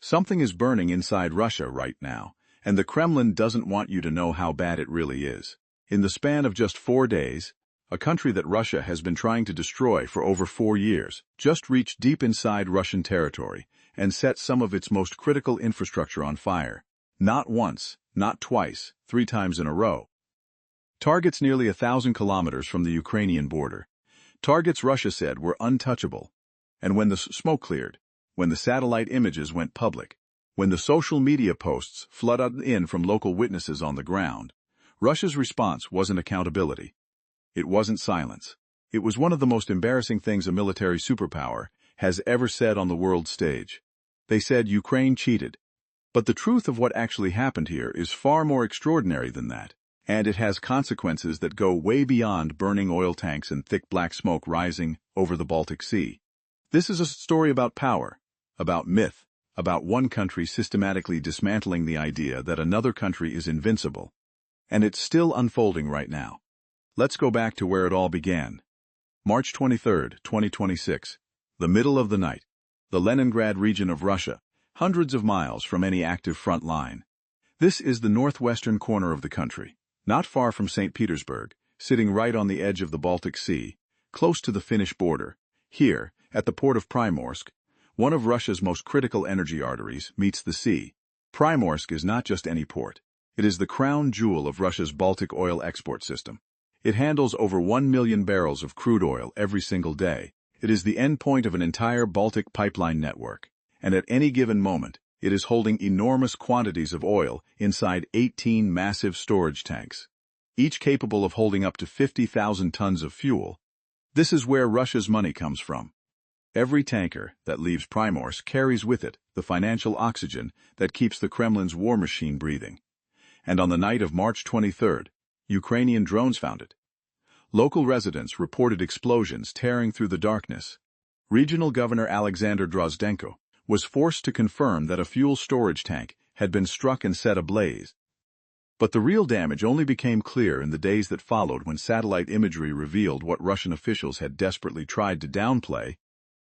Something is burning inside Russia right now, and the Kremlin doesn't want you to know how bad it really is. In the span of just 4 days, a country that Russia has been trying to destroy for over 4 years just reached deep inside Russian territory and set some of its most critical infrastructure on fire. Not once, not twice, 3 times in a row. Targets nearly 1,000 kilometers from the Ukrainian border. Targets Russia said were untouchable. And when the smoke cleared, when the satellite images went public, when the social media posts flooded in from local witnesses on the ground, Russia's response wasn't accountability. It wasn't silence. It was one of the most embarrassing things a military superpower has ever said on the world stage. They said Ukraine cheated. But the truth of what actually happened here is far more extraordinary than that, and it has consequences that go way beyond burning oil tanks and thick black smoke rising over the Baltic Sea. This is a story about power, about myth, about one country systematically dismantling the idea that another country is invincible. And it's still unfolding right now. Let's go back to where it all began. March 23, 2026, the middle of the night, the Leningrad region of Russia, hundreds of miles from any active front line. This is the northwestern corner of the country, not far from St. Petersburg, sitting right on the edge of the Baltic Sea, close to the Finnish border. Here, at the port of Primorsk, one of Russia's most critical energy arteries meets the sea. Primorsk is not just any port. It is the crown jewel of Russia's Baltic oil export system. It handles over 1 million barrels of crude oil every single day. It is the endpoint of an entire Baltic pipeline network, and at any given moment, it is holding enormous quantities of oil inside 18 massive storage tanks, each capable of holding up to 50,000 tons of fuel. This is where Russia's money comes from. Every tanker that leaves Primorsk carries with it the financial oxygen that keeps the Kremlin's war machine breathing. And on the night of March 23rd, Ukrainian drones found it. Local residents reported explosions tearing through the darkness. Regional Governor Alexander Drozdenko was forced to confirm that a fuel storage tank had been struck and set ablaze. But the real damage only became clear in the days that followed when satellite imagery revealed what Russian officials had desperately tried to downplay.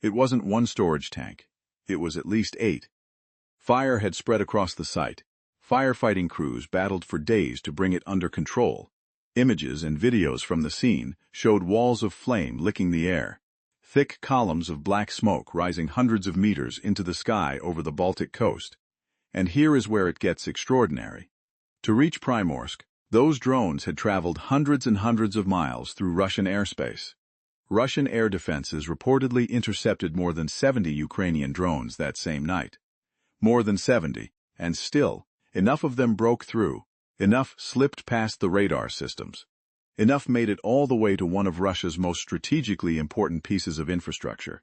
It wasn't one storage tank. It was at least 8. Fire had spread across the site. Firefighting crews battled for days to bring it under control. Images and videos from the scene showed walls of flame licking the air, thick columns of black smoke rising hundreds of meters into the sky over the Baltic coast. And here is where it gets extraordinary. To reach Primorsk, those drones had traveled hundreds and hundreds of miles through Russian airspace. Russian air defenses reportedly intercepted more than 70 Ukrainian drones that same night. More than 70, and still, enough of them broke through, enough slipped past the radar systems. Enough made it all the way to one of Russia's most strategically important pieces of infrastructure.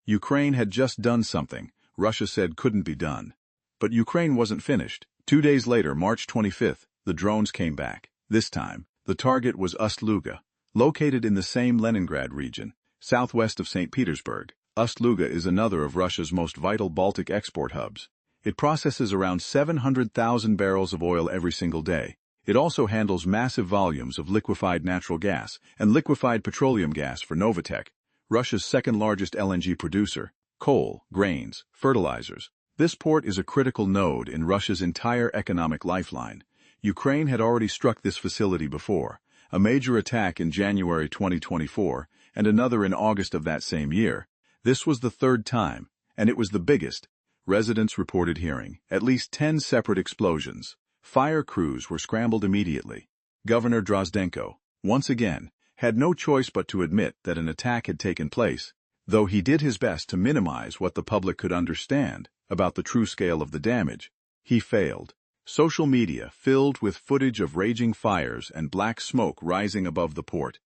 Ukraine had just done something Russia said couldn't be done. But Ukraine wasn't finished. 2 days later, March 25th, the drones came back. This time, the target was Ust-Luga, located in the same Leningrad region, southwest of St. Petersburg. Ust-Luga is another of Russia's most vital Baltic export hubs. It processes around 700,000 barrels of oil every single day. It also handles massive volumes of liquefied natural gas and liquefied petroleum gas for Novatek, Russia's second-largest LNG producer, coal, grains, fertilizers. This port is a critical node in Russia's entire economic lifeline. Ukraine had already struck this facility before, a major attack in January 2024, and another in August of that same year. This was the 3rd time, and it was the biggest. Residents reported hearing at least 10 separate explosions. Fire crews were scrambled immediately. Governor Drozdenko, once again, had no choice but to admit that an attack had taken place, though he did his best to minimize what the public could understand about the true scale of the damage. He failed. Social media filled with footage of raging fires and black smoke rising above the port.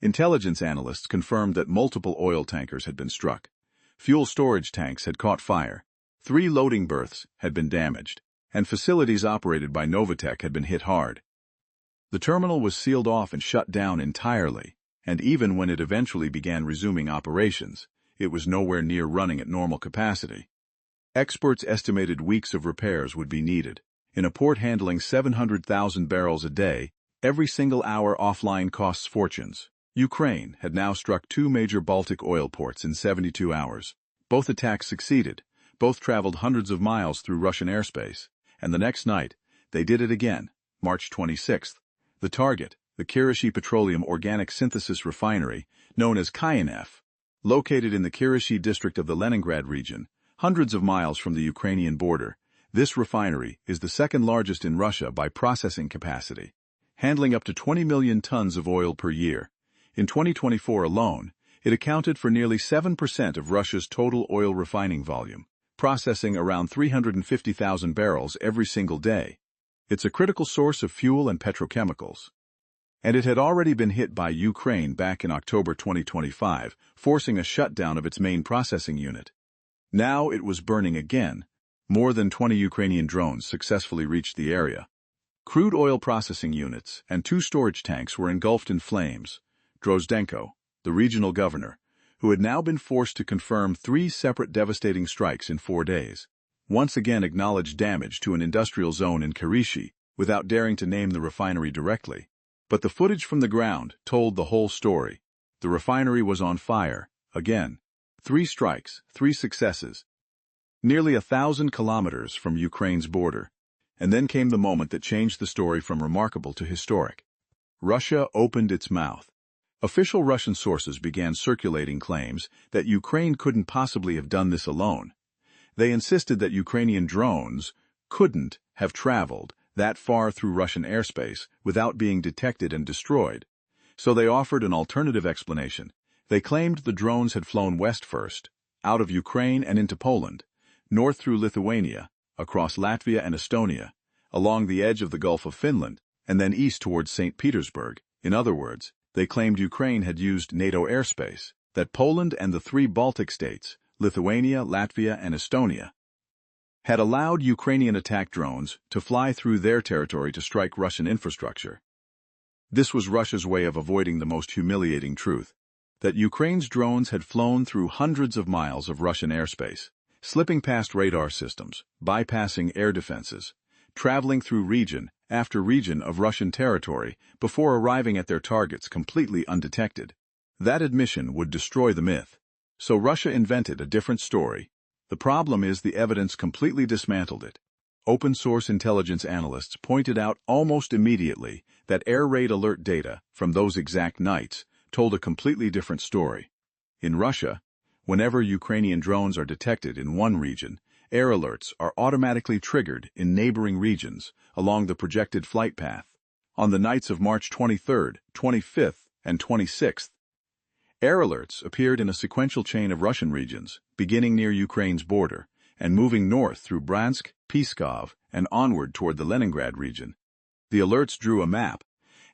Intelligence analysts confirmed that multiple oil tankers had been struck. Fuel storage tanks had caught fire. 3 loading berths had been damaged, and facilities operated by Novatek had been hit hard. The terminal was sealed off and shut down entirely, and even when it eventually began resuming operations, it was nowhere near running at normal capacity. Experts estimated weeks of repairs would be needed. In a port handling 700,000 barrels a day, every single hour offline costs fortunes. Ukraine had now struck 2 major Baltic oil ports in 72 hours. Both attacks succeeded, Both traveled hundreds of miles through Russian airspace, and the next night, they did it again, March 26th. The target, the Kirishi Petroleum Organic Synthesis Refinery, known as Kinef, located in the Kirishi district of the Leningrad region, hundreds of miles from the Ukrainian border. This refinery is the second largest in Russia by processing capacity, handling up to 20 million tons of oil per year. In 2024 alone, it accounted for nearly 7% of Russia's total oil refining volume, processing around 350,000 barrels every single day. It's a critical source of fuel and petrochemicals. And it had already been hit by Ukraine back in October 2025, forcing a shutdown of its main processing unit. Now it was burning again. More than 20 Ukrainian drones successfully reached the area. Crude oil processing units and 2 storage tanks were engulfed in flames. Drozdenko, the regional governor, who had now been forced to confirm 3 separate devastating strikes in 4 days, once again acknowledged damage to an industrial zone in Kirishi without daring to name the refinery directly. But the footage from the ground told the whole story. The refinery was on fire, again. 3 strikes, 3 successes. Nearly 1,000 kilometers from Ukraine's border. And then came the moment that changed the story from remarkable to historic. Russia opened its mouth. Official Russian sources began circulating claims that Ukraine couldn't possibly have done this alone. They insisted that Ukrainian drones couldn't have traveled that far through Russian airspace without being detected and destroyed. So they offered an alternative explanation. They claimed the drones had flown west first, out of Ukraine and into Poland, north through Lithuania, across Latvia and Estonia, along the edge of the Gulf of Finland, and then east towards St. Petersburg. In other words, they claimed Ukraine had used NATO airspace, that Poland and the 3 Baltic states, Lithuania, Latvia, and Estonia, had allowed Ukrainian attack drones to fly through their territory to strike Russian infrastructure. This was Russia's way of avoiding the most humiliating truth, that Ukraine's drones had flown through hundreds of miles of Russian airspace, slipping past radar systems, bypassing air defenses, traveling through region after region of Russian territory before arriving at their targets completely undetected. That admission would destroy the myth. So Russia invented a different story. The problem is the evidence completely dismantled it. Open-source intelligence analysts pointed out almost immediately that air raid alert data from those exact nights told a completely different story. In Russia, whenever Ukrainian drones are detected in one region, air alerts are automatically triggered in neighboring regions along the projected flight path. On the nights of March 23rd, 25th, and 26th, air alerts appeared in a sequential chain of Russian regions, beginning near Ukraine's border and moving north through Bryansk, Pskov, and onward toward the Leningrad region. The alerts drew a map,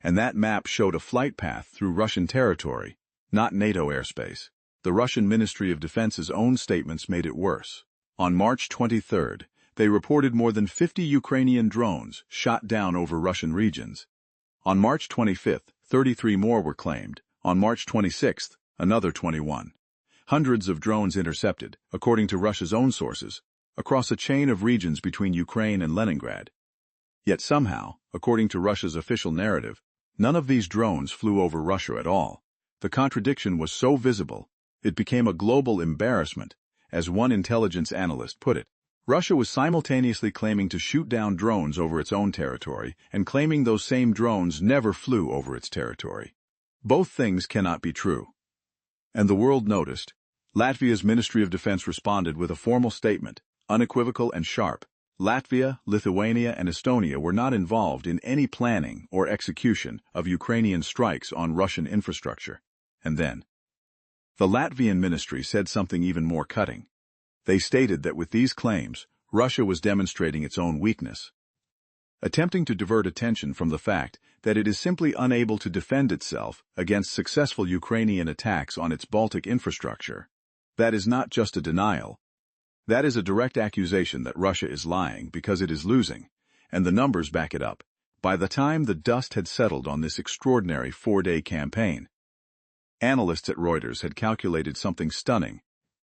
and that map showed a flight path through Russian territory, not NATO airspace. The Russian Ministry of Defense's own statements made it worse. On March 23rd, they reported more than 50 Ukrainian drones shot down over Russian regions. On March 25th, 33 more were claimed. On March 26th, another 21. Hundreds of drones intercepted, according to Russia's own sources, across a chain of regions between Ukraine and Leningrad. Yet somehow, according to Russia's official narrative, none of these drones flew over Russia at all. The contradiction was so visible, it became a global embarrassment, as one intelligence analyst put it. Russia was simultaneously claiming to shoot down drones over its own territory and claiming those same drones never flew over its territory. Both things cannot be true. And the world noticed. Latvia's Ministry of Defense responded with a formal statement, unequivocal and sharp. Latvia, Lithuania, and Estonia were not involved in any planning or execution of Ukrainian strikes on Russian infrastructure. And then, the Latvian ministry said something even more cutting. They stated that with these claims, Russia was demonstrating its own weakness, attempting to divert attention from the fact that it is simply unable to defend itself against successful Ukrainian attacks on its Baltic infrastructure. That is not just a denial. That is a direct accusation that Russia is lying because it is losing, and the numbers back it up. By the time the dust had settled on this extraordinary 4-day campaign, analysts at Reuters had calculated something stunning.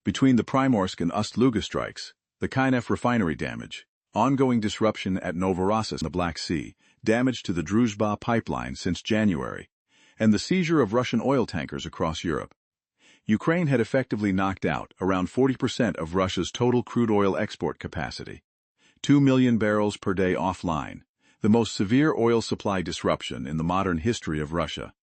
Between the Primorsk and Ust-Luga strikes, the Kinef refinery damage, ongoing disruption at Novorossiysk in the Black Sea, damage to the Druzhba pipeline since January, and the seizure of Russian oil tankers across Europe, Ukraine had effectively knocked out around 40% of Russia's total crude oil export capacity. 2 million barrels per day offline, the most severe oil supply disruption in the modern history of Russia.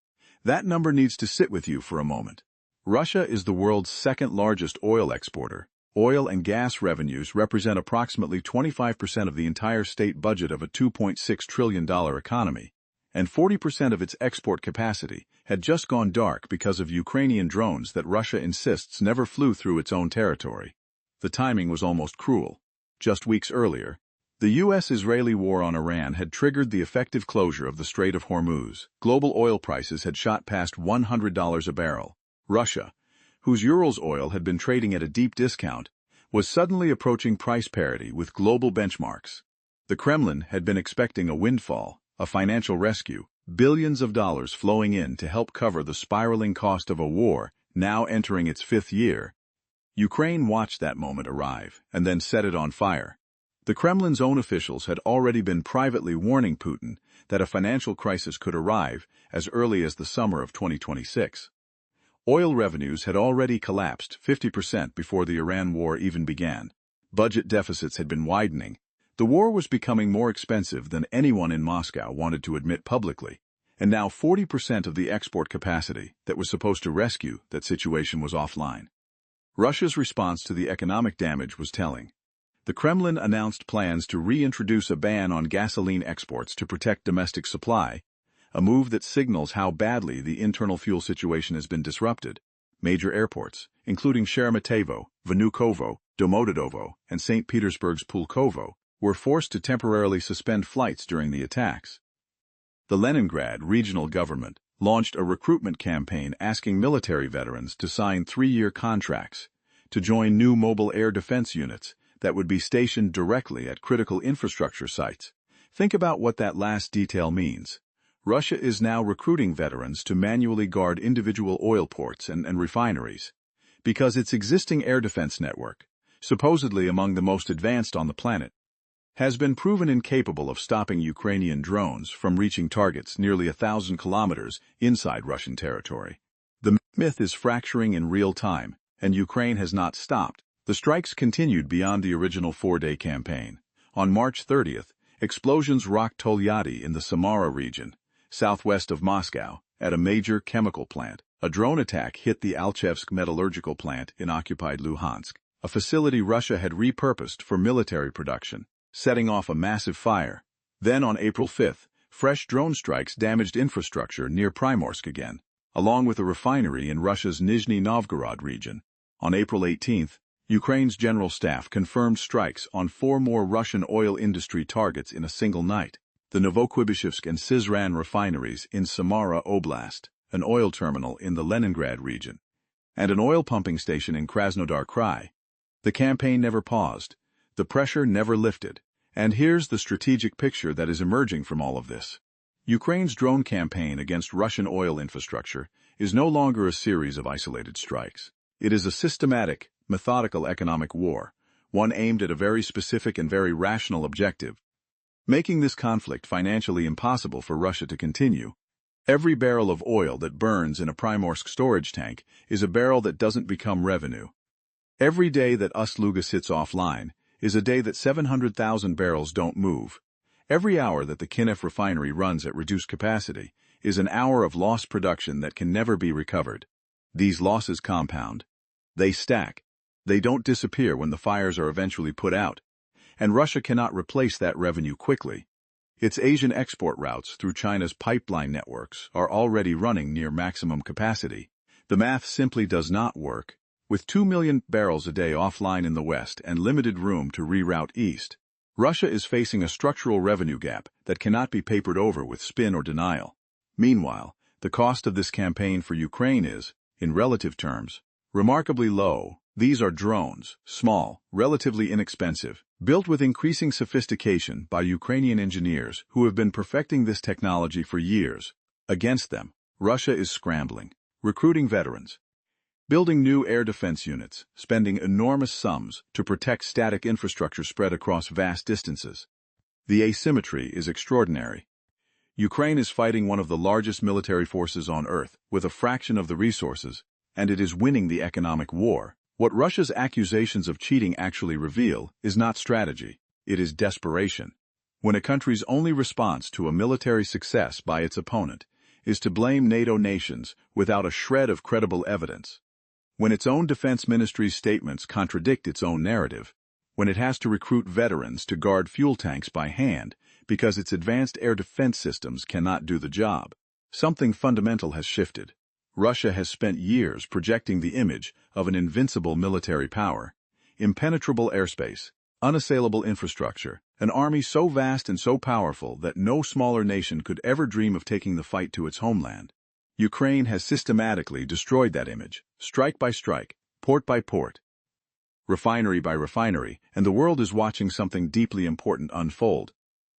That number needs to sit with you for a moment. Russia is the world's second-largest oil exporter. Oil and gas revenues represent approximately 25% of the entire state budget of a $2.6 trillion economy, and 40% of its export capacity had just gone dark because of Ukrainian drones that Russia insists never flew through its own territory. The timing was almost cruel. Just weeks earlier, the U.S.-Israeli war on Iran had triggered the effective closure of the Strait of Hormuz. Global oil prices had shot past $100 a barrel. Russia, whose Urals oil had been trading at a deep discount, was suddenly approaching price parity with global benchmarks. The Kremlin had been expecting a windfall, a financial rescue, billions of dollars flowing in to help cover the spiraling cost of a war now entering its fifth year. Ukraine watched that moment arrive and then set it on fire. The Kremlin's own officials had already been privately warning Putin that a financial crisis could arrive as early as the summer of 2026. Oil revenues had already collapsed 50% before the Iran war even began. Budget deficits had been widening. The war was becoming more expensive than anyone in Moscow wanted to admit publicly, and now 40% of the export capacity that was supposed to rescue that situation was offline. Russia's response to the economic damage was telling. The Kremlin announced plans to reintroduce a ban on gasoline exports to protect domestic supply, a move that signals how badly the internal fuel situation has been disrupted. Major airports, including Sheremetyevo, Vnukovo, Domodedovo, and St. Petersburg's Pulkovo, were forced to temporarily suspend flights during the attacks. The Leningrad regional government launched a recruitment campaign asking military veterans to sign 3-year contracts to join new mobile air defense units that would be stationed directly at critical infrastructure sites. Think about what that last detail means. Russia is now recruiting veterans to manually guard individual oil ports and refineries, because its existing air defense network, supposedly among the most advanced on the planet, has been proven incapable of stopping Ukrainian drones from reaching targets nearly 1,000 kilometers inside Russian territory. The myth is fracturing in real time, and Ukraine has not stopped. The strikes continued beyond the original 4-day campaign. On March 30th, explosions rocked Tolyatti in the Samara region, southwest of Moscow, at a major chemical plant. A drone attack hit the Alchevsk metallurgical plant in occupied Luhansk, a facility Russia had repurposed for military production, setting off a massive fire. Then on April 5th, fresh drone strikes damaged infrastructure near Primorsk again, along with a refinery in Russia's Nizhny Novgorod region. On April 18th, Ukraine's general staff confirmed strikes on 4 more Russian oil industry targets in a single night: the Novokubishevsk and Syzran refineries in Samara Oblast, an oil terminal in the Leningrad region, and an oil pumping station in Krasnodar Krai. The campaign never paused, the pressure never lifted, and here's the strategic picture that is emerging from all of this. Ukraine's drone campaign against Russian oil infrastructure is no longer a series of isolated strikes. It is a systematic, methodical economic war, one aimed at a very specific and very rational objective, making this conflict financially impossible for Russia to continue. Every barrel of oil that burns in a Primorsk storage tank is a barrel that doesn't become revenue. Every day that Ust-Luga sits offline is a day that 700,000 barrels don't move. Every hour that the Kinef refinery runs at reduced capacity is an hour of lost production that can never be recovered. These losses compound. They stack. They don't disappear when the fires are eventually put out. And Russia cannot replace that revenue quickly. Its Asian export routes through China's pipeline networks are already running near maximum capacity. The math simply does not work. With 2 million barrels a day offline in the West and limited room to reroute east, Russia is facing a structural revenue gap that cannot be papered over with spin or denial. Meanwhile, the cost of this campaign for Ukraine is, in relative terms, remarkably low. These are drones, small, relatively inexpensive, built with increasing sophistication by Ukrainian engineers who have been perfecting this technology for years. Against them, Russia is scrambling, recruiting veterans, building new air defense units, spending enormous sums to protect static infrastructure spread across vast distances. The asymmetry is extraordinary. Ukraine is fighting one of the largest military forces on Earth with a fraction of the resources and it is winning the economic war. What Russia's accusations of cheating actually reveal is not strategy, it is desperation. When a country's only response to a military success by its opponent is to blame NATO nations without a shred of credible evidence, when its own defense ministry's statements contradict its own narrative, when it has to recruit veterans to guard fuel tanks by hand because its advanced air defense systems cannot do the job, something fundamental has shifted. Russia has spent years projecting the image of an invincible military power, impenetrable airspace, unassailable infrastructure, an army so vast and so powerful that no smaller nation could ever dream of taking the fight to its homeland. Ukraine has systematically destroyed that image, strike by strike, port by port, refinery by refinery, and the world is watching something deeply important unfold.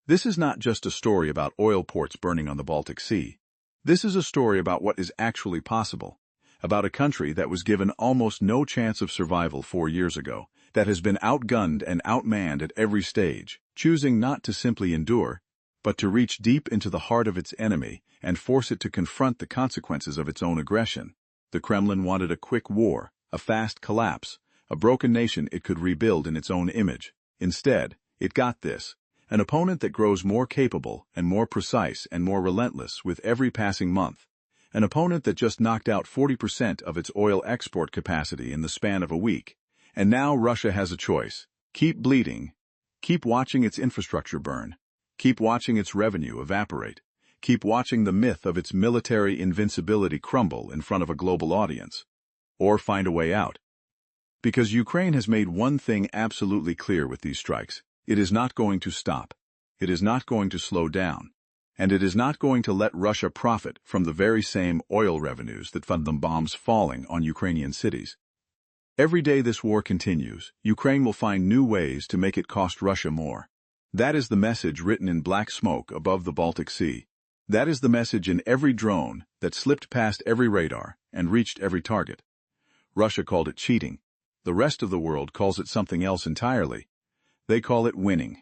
This is not just a story about oil ports burning on the Baltic Sea. This is a story about what is actually possible, about a country that was given almost no chance of survival 4 years ago, that has been outgunned and outmanned at every stage, choosing not to simply endure, but to reach deep into the heart of its enemy and force it to confront the consequences of its own aggression. The Kremlin wanted a quick war, a fast collapse, a broken nation it could rebuild in its own image. Instead, it got this: an opponent that grows more capable and more precise and more relentless with every passing month. An opponent that just knocked out 40% of its oil export capacity in the span of a week. And now Russia has a choice: keep bleeding, keep watching its infrastructure burn, keep watching its revenue evaporate, keep watching the myth of its military invincibility crumble in front of a global audience, or find a way out. Because Ukraine has made one thing absolutely clear with these strikes: it is not going to stop. It is not going to slow down. And it is not going to let Russia profit from the very same oil revenues that fund the bombs falling on Ukrainian cities. Every day this war continues, Ukraine will find new ways to make it cost Russia more. That is the message written in black smoke above the Baltic Sea. That is the message in every drone that slipped past every radar and reached every target. Russia called it cheating. The rest of the world calls it something else entirely. They call it winning.